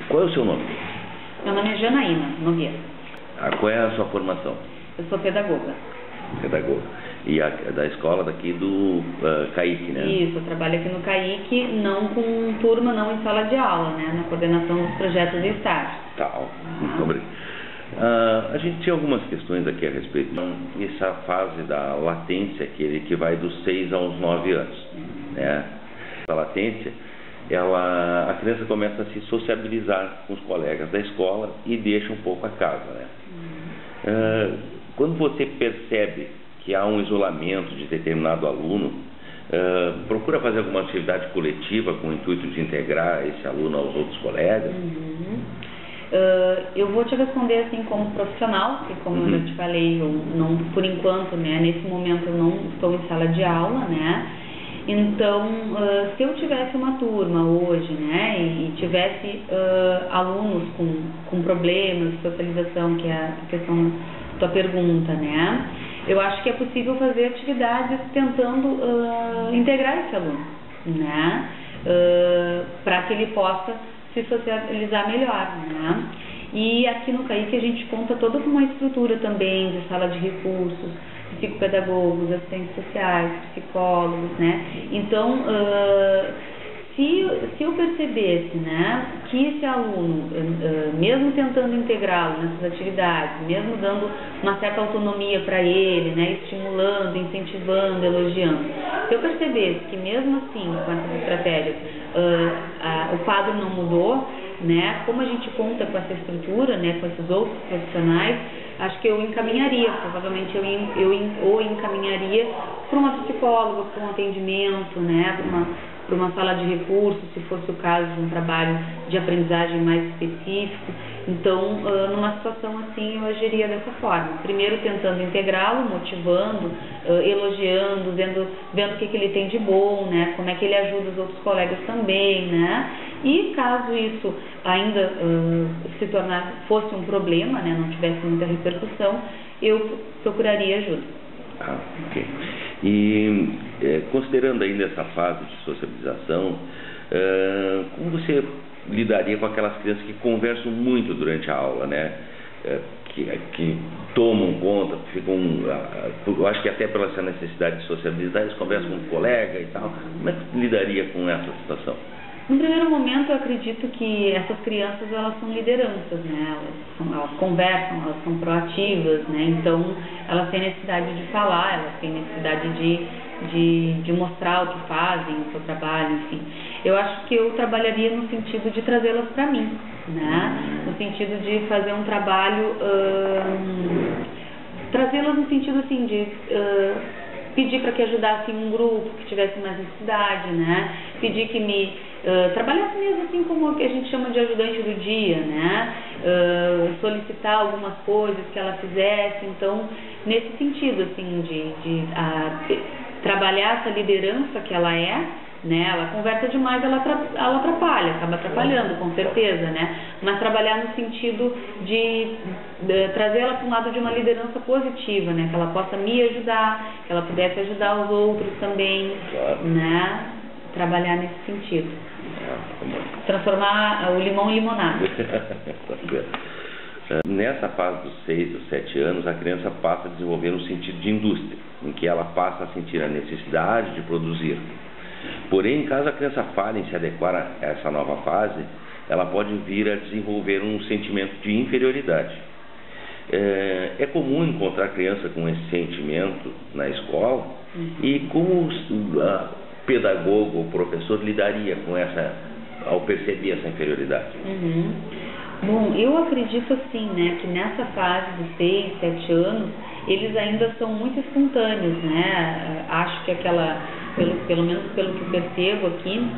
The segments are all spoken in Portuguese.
Qual é o seu nome? Meu nome é Janaína Nogueira. Qual é a sua formação? Eu sou pedagoga. Pedagoga. E da escola daqui do CAIC, né? Isso, eu trabalho aqui no CAIC, não com turma, não em sala de aula, né? Na coordenação dos projetos de estágio. Tá, muito obrigado. A gente tinha algumas questões aqui a respeito dessa fase da latência, que vai dos 6 aos 9 anos, né? A latência, a criança começa a se sociabilizar com os colegas da escola e deixa um pouco a casa, né? Quando você percebe que há um isolamento de determinado aluno, procura fazer alguma atividade coletiva com o intuito de integrar esse aluno aos outros colegas? Eu vou te responder assim como profissional, porque como eu já te falei, eu não, por enquanto, né, nesse momento eu não estou em sala de aula, né? Então, se eu tivesse uma turma hoje, né, e tivesse alunos com problemas de socialização, que é a questão da tua pergunta, né, eu acho que é possível fazer atividades tentando integrar esse aluno, né, para que ele possa se socializar melhor, né. E aqui no CAIC a gente conta toda uma estrutura também de sala de recursos, psicopedagogos, assistentes sociais, psicólogos, né? Então, se eu percebesse, né, que esse aluno, mesmo tentando integrá-lo nessas atividades, mesmo dando uma certa autonomia para ele, né, estimulando, incentivando, elogiando, se eu percebesse que mesmo assim, com essas estratégias, o quadro não mudou, né, como a gente conta com essa estrutura, né, com esses outros profissionais, acho que eu encaminharia, provavelmente eu o encaminharia para uma psicóloga, para um atendimento, né, para uma sala de recursos, se fosse o caso de um trabalho de aprendizagem mais específico. Então, numa situação assim, eu agiria dessa forma. Primeiro tentando integrá-lo, motivando, elogiando, vendo o que ele tem de bom, né, como é que ele ajuda os outros colegas também, né. E caso isso ainda fosse um problema, né, não tivesse muita repercussão, eu procuraria ajuda. Ok. E considerando ainda essa fase de socialização, como você lidaria com aquelas crianças que conversam muito durante a aula, né? Que tomam conta, eu acho que até pela essa necessidade de socializar, eles conversam com um colega e tal. Como é que lidaria com essa situação? No primeiro momento, eu acredito que essas crianças, elas são lideranças, né? Elas conversam, elas são proativas, né? Então, elas têm necessidade de falar, elas têm necessidade de mostrar o que fazem, o seu trabalho, enfim. Eu acho que eu trabalharia no sentido de trazê-las para mim, né? No sentido de fazer um trabalho, trazê-las no sentido assim de pedir para que ajudassem um grupo que tivesse mais necessidade, né? Pedir que trabalhasse mesmo assim como a gente chama de ajudante do dia, né? Solicitar algumas coisas que ela fizesse. Então, nesse sentido, assim, de trabalhar essa liderança que ela é, né? Ela conversa demais, ela atrapalha, acaba atrapalhando, com certeza, né? Mas trabalhar no sentido de trazer ela para um lado de uma liderança positiva, né? Que ela possa me ajudar, que ela pudesse ajudar os outros também, né? Trabalhar nesse sentido. Transformar o limão em limonada. Nessa fase dos 6 ou 7 anos, a criança passa a desenvolver um sentido de indústria, em que ela passa a sentir a necessidade de produzir. Porém, caso a criança falhe em se adequar a essa nova fase, ela pode vir a desenvolver um sentimento de inferioridade. É comum encontrar criança com esse sentimento na escola, e como o pedagogo ou professor lidaria com ao perceber essa inferioridade? Bom, eu acredito assim, né, que nessa fase dos 6, 7 anos, eles ainda são muito espontâneos, né? Acho que pelo menos pelo que percebo aqui,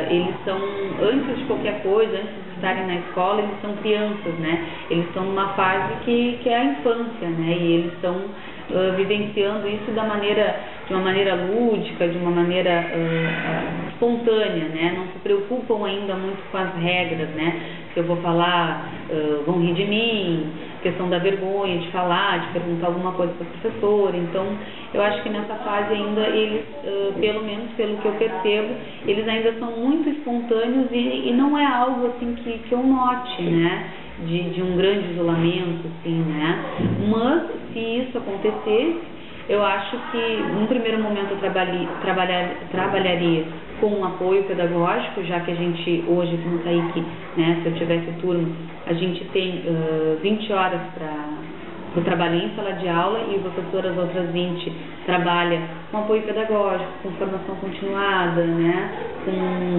eles são, antes de qualquer coisa, antes de estarem na escola, eles são crianças, né? Eles estão numa fase que é a infância, né? E eles estão vivenciando isso de uma maneira lúdica, de uma maneira espontânea, né? Não se preocupam ainda muito com as regras, né? Se eu vou falar, vão rir de mim, questão da vergonha de falar, de perguntar alguma coisa para o professor. Então, eu acho que nessa fase ainda eles, pelo menos pelo que eu percebo, eles ainda são muito espontâneos e não é algo assim que eu note, né, de um grande isolamento, assim, né. Mas, se isso acontecesse, eu acho que, num primeiro momento, eu trabalharia com um apoio pedagógico, já que a gente, hoje aqui no TAIC, né, se eu tivesse turma, a gente tem 20 horas para o trabalho em sala de aula e o professor, as outras 20, trabalha com apoio pedagógico, com formação continuada, né,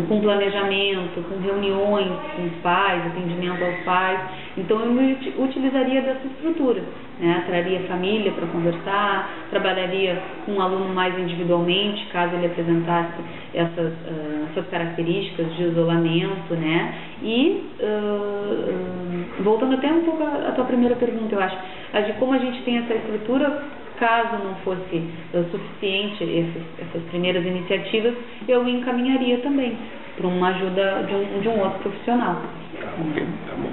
com planejamento, com reuniões com os pais, atendimento aos pais. Então, eu me utilizaria dessa estrutura, né, traria a família para conversar, trabalharia com o aluno mais individualmente, caso ele apresentasse essas características de isolamento, né, e voltando até um pouco à tua primeira pergunta, eu acho, de como a gente tem essa estrutura, caso não fosse suficiente essas primeiras iniciativas, eu encaminharia também para uma ajuda de um outro profissional. Tá bom.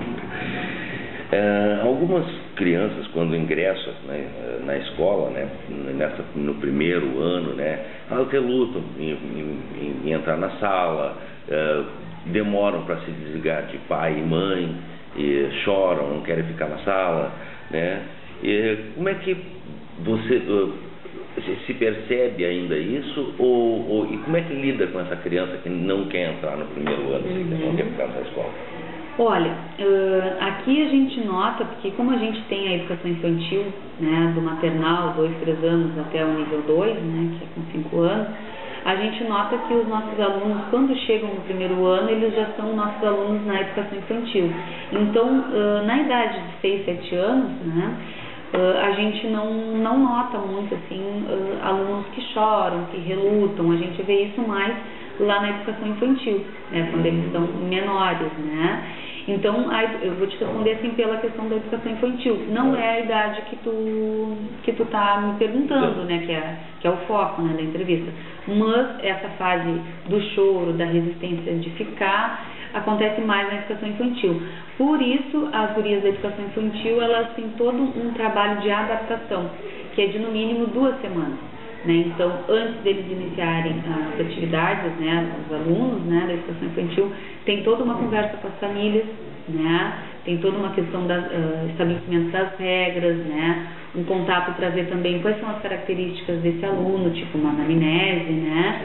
Algumas crianças, quando ingressam, né, na escola, né, no primeiro ano, né, elas relutam em entrar na sala, demoram para se desligar de pai e mãe, e choram, não querem ficar na sala, né? E como é que você se percebe ainda isso, e como é que lida com essa criança que não quer entrar no primeiro ano, não quer ficar na escola? Olha, aqui a gente nota, porque como a gente tem a educação infantil, né, do maternal, 2, 3 anos até o nível 2, né, que é com 5 anos, a gente nota que os nossos alunos, quando chegam no primeiro ano, eles já são nossos alunos na educação infantil. Então, na idade de 6, 7 anos, né, a gente não nota muito assim, alunos que choram, que relutam. A gente vê isso mais lá na educação infantil, né, quando eles são menores, né. Então, eu vou te responder assim pela questão da educação infantil. Não é a idade que tu tá me perguntando, né, que é o foco, né, da entrevista. Mas essa fase do choro, da resistência de ficar, acontece mais na educação infantil. Por isso, as gurias da educação infantil, elas têm todo um trabalho de adaptação, que é de no mínimo 2 semanas. Né? Então, antes deles iniciarem as atividades, né, os alunos, né, da educação infantil, tem toda uma conversa com as famílias, né, tem toda uma questão do estabelecimento das regras, né, um contato para ver também quais são as características desse aluno, tipo uma anamnese, né,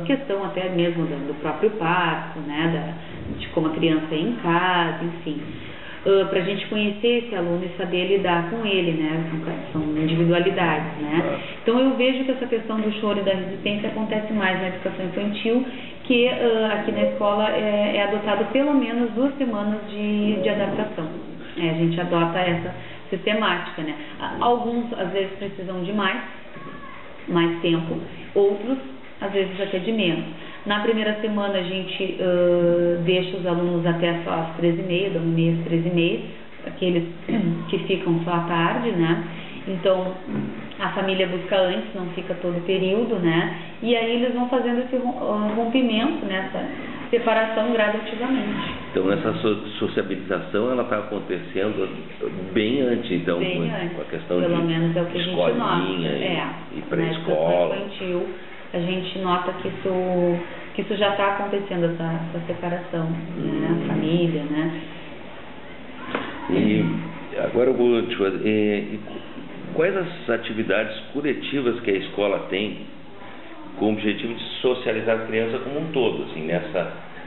questão até mesmo do próprio parto, né, de como a criança é em casa, enfim. Para a gente conhecer esse aluno e saber lidar com ele, né? São individualidades, né? Então, eu vejo que essa questão do choro e da resistência acontece mais na educação infantil, que aqui na escola é adotado pelo menos 2 semanas de adaptação. A gente adota essa sistemática, né? Alguns, às vezes, precisam de mais tempo, outros, às vezes, até de menos. Na primeira semana a gente deixa os alunos até só às 13h30, da 1h30 às 13h30, aqueles que ficam só à tarde, né? Então, a família busca antes, não fica todo o período, né? E aí eles vão fazendo esse rompimento, né? Essa separação gradativamente. Então, essa sociabilização, ela está acontecendo bem antes, então, bem antes, com a questão pelo de menos é o que a gente nota. E pré-escola. Infantil, a gente nota que isso já está acontecendo, essa separação, né? A família, né? E agora eu vou te fazer, quais as atividades coletivas que a escola tem com o objetivo de socializar a criança como um todo, assim,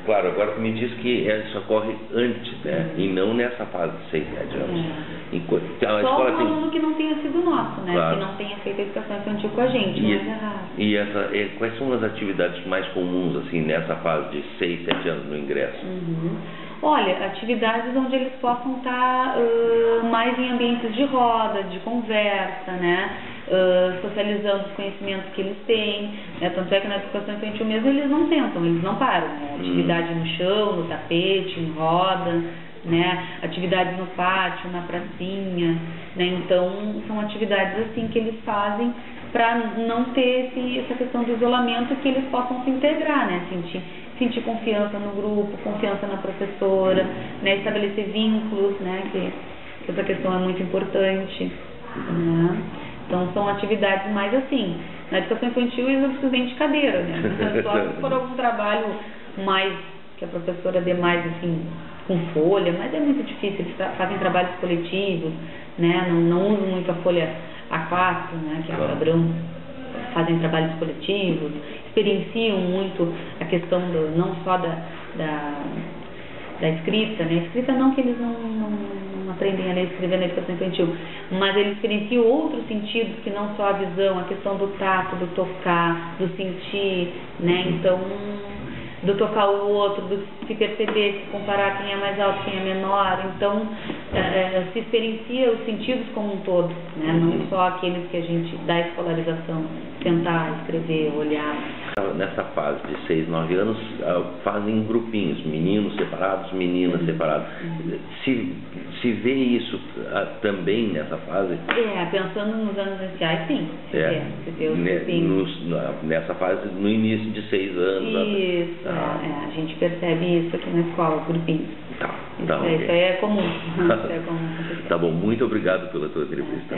claro, agora tu me diz que isso ocorre antes, né, e não nessa fase de 6, 7 anos. A escola tem aluno que não tenha sido nosso, né, claro, que não tenha feito a educação infantil com a gente, mas é raro. E quais são as atividades mais comuns, assim, nessa fase de 6, 7 anos no ingresso? Olha, atividades onde eles possam estar mais em ambientes de roda, de conversa, né? Socializando os conhecimentos que eles têm, né? Tanto é que na educação infantil mesmo eles não sentam, eles não param, né? Atividade no chão, no tapete, em roda, né? Atividades no pátio, na pracinha, né? Então são atividades assim que eles fazem para não ter essa questão do isolamento, que eles possam se integrar, né? Sentir confiança no grupo, confiança na professora, né? Estabelecer vínculos, né? que essa questão é muito importante, né? Então são atividades mais assim. Na educação infantil eles não precisam nem de cadeira, né? Só se for algum trabalho mais, que a professora dê mais assim, com folha, mas é muito difícil, eles fazem trabalhos coletivos, né? Não usam muito a folha A4, né? Que é a padrão, fazem trabalhos coletivos, experienciam muito a questão não só da escrita, né? Escrita não que eles não aprendem a ler e escrever na educação infantil, mas eles experienciam outros sentidos que não só a visão, a questão do tato, do tocar, do sentir, né? Então, do tocar o outro, do se perceber, se comparar quem é mais alto, quem é menor. Então, se experiencia os sentidos como um todo, né? Não só aqueles que a gente dá a escolarização, sentar, escrever, olhar. Nessa fase de 6, 9 anos, fazem grupinhos, meninos separados, meninas separadas. Se vê isso também nessa fase? Pensando nos anos iniciais, sim. Se vê os grupinhos. Nessa fase, no início de 6 anos. Isso, a gente percebe isso aqui na escola, os grupinhos. Okay. Isso aí é comum. Isso é comum. Tá bom, muito obrigado pela tua entrevista.